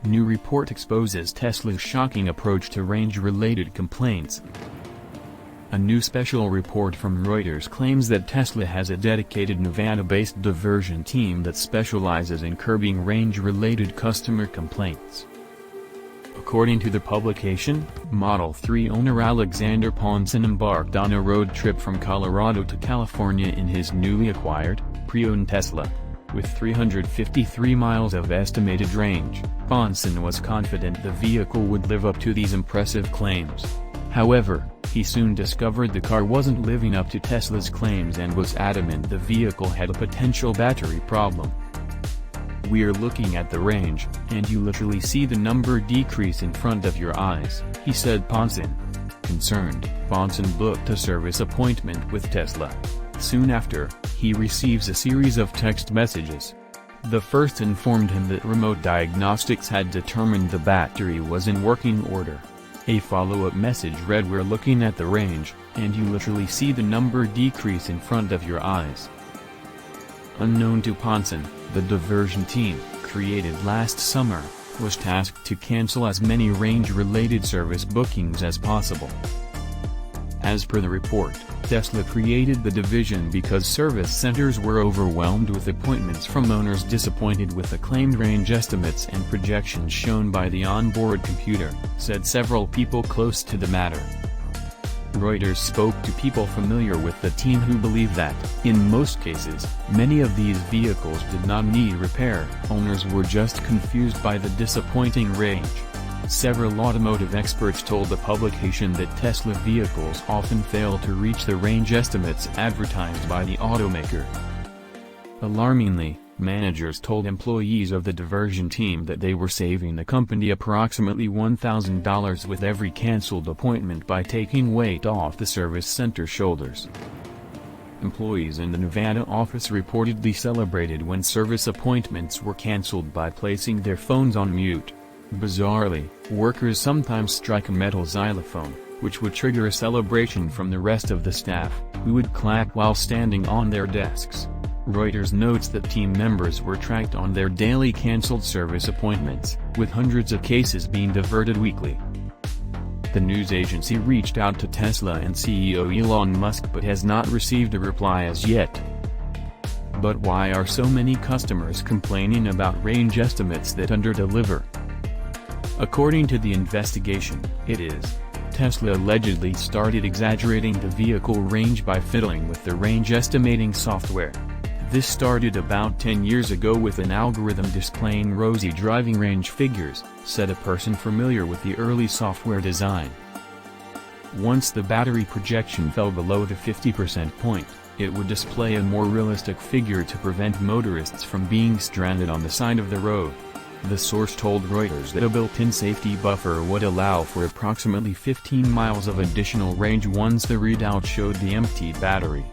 New report exposes Tesla's shocking approach to range-related complaints. A new special report from Reuters claims that Tesla has a dedicated Nevada-based diversion team that specializes in curbing range-related customer complaints. According to the publication, Model 3 owner Alexander Ponson embarked on a road trip from Colorado to California in his newly acquired, pre-owned Tesla. With 353 miles of estimated range, Ponson was confident the vehicle would live up to these impressive claims. However, he soon discovered the car wasn't living up to Tesla's claims and was adamant the vehicle had a potential battery problem. "We're looking at the range, and you literally see the number decrease in front of your eyes," he said Ponson. Concerned, Ponson booked a service appointment with Tesla. Soon after, he receives a series of text messages. The first informed him that remote diagnostics had determined the battery was in working order. A follow-up message read, "We're looking at the range, and you literally see the number decrease in front of your eyes." Unknown to Ponson, the diversion team, created last summer, was tasked to cancel as many range-related service bookings as possible. As per the report, Tesla created the division because service centers were overwhelmed with appointments from owners disappointed with the claimed range estimates and projections shown by the onboard computer, said several people close to the matter. Reuters spoke to people familiar with the team who believe that, in most cases, many of these vehicles did not need repair, owners were just confused by the disappointing range. Several automotive experts told the publication that Tesla vehicles often fail to reach the range estimates advertised by the automaker. Alarmingly, managers told employees of the diversion team that they were saving the company approximately $1,000 with every canceled appointment by taking weight off the service center's shoulders. Employees in the Nevada office reportedly celebrated when service appointments were canceled by placing their phones on mute. Bizarrely, workers sometimes strike a metal xylophone, which would trigger a celebration from the rest of the staff, who would clap while standing on their desks. Reuters notes that team members were tracked on their daily canceled service appointments, with hundreds of cases being diverted weekly. The news agency reached out to Tesla and CEO Elon Musk but has not received a reply as yet. But why are so many customers complaining about range estimates that underdeliver? According to the investigation, it is. Tesla allegedly started exaggerating the vehicle range by fiddling with the range estimating software. This started about 10 years ago with an algorithm displaying rosy driving range figures, said a person familiar with the early software design. Once the battery projection fell below the 50% point, it would display a more realistic figure to prevent motorists from being stranded on the side of the road. The source told Reuters that a built-in safety buffer would allow for approximately 15 miles of additional range once the readout showed the empty battery.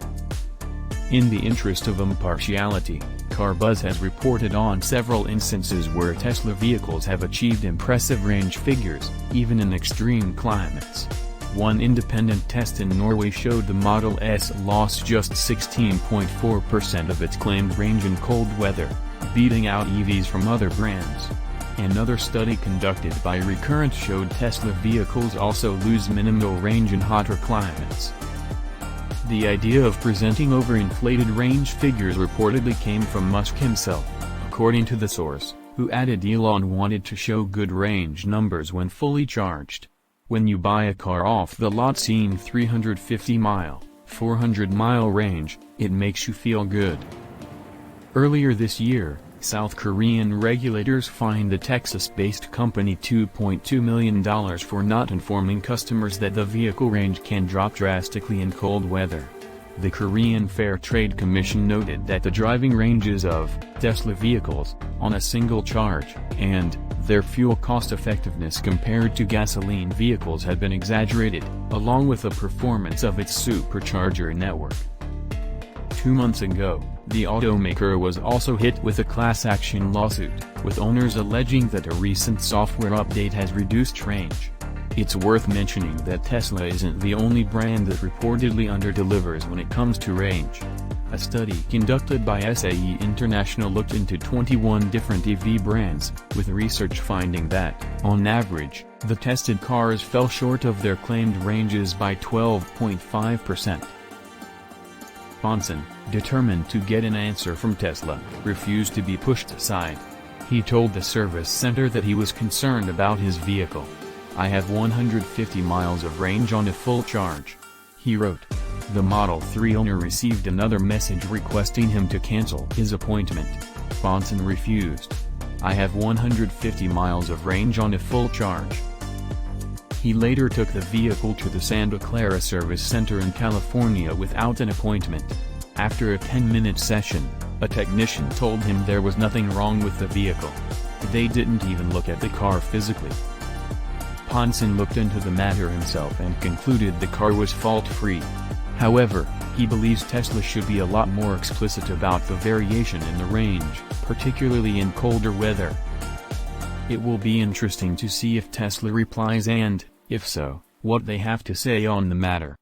In the interest of impartiality, CarBuzz has reported on several instances where Tesla vehicles have achieved impressive range figures, even in extreme climates. One independent test in Norway showed the Model S lost just 16.4% of its claimed range in cold weather, beating out EVs from other brands. Another study conducted by Recurrent showed Tesla vehicles also lose minimal range in hotter climates. The idea of presenting overinflated range figures reportedly came from Musk himself, according to the source, who added Elon wanted to show good range numbers when fully charged. When you buy a car off the lot seeing 350-mile, 400-mile range, it makes you feel good. Earlier this year, South Korean regulators fined the Texas-based company $2.2 million for not informing customers that the vehicle range can drop drastically in cold weather. The Korean Fair Trade Commission noted that the driving ranges of Tesla vehicles, on a single charge, and their fuel cost-effectiveness compared to gasoline vehicles had been exaggerated, along with the performance of its supercharger network. 2 months ago, the automaker was also hit with a class action lawsuit, with owners alleging that a recent software update has reduced range. It's worth mentioning that Tesla isn't the only brand that reportedly underdelivers when it comes to range. A study conducted by SAE International looked into 21 different EV brands, with research finding that, on average, the tested cars fell short of their claimed ranges by 12.5%. Ponson, determined to get an answer from Tesla, refused to be pushed aside. He told the service center that he was concerned about his vehicle. "I have 150 miles of range on a full charge," he wrote. The Model 3 owner received another message requesting him to cancel his appointment. Ponson refused. "I have 150 miles of range on a full charge." He later took the vehicle to the Santa Clara Service Center in California without an appointment. After a 10-minute session, a technician told him there was nothing wrong with the vehicle. They didn't even look at the car physically. Ponson looked into the matter himself and concluded the car was fault-free. However, he believes Tesla should be a lot more explicit about the variation in the range, particularly in colder weather. It will be interesting to see if Tesla replies and, if so, what they have to say on the matter.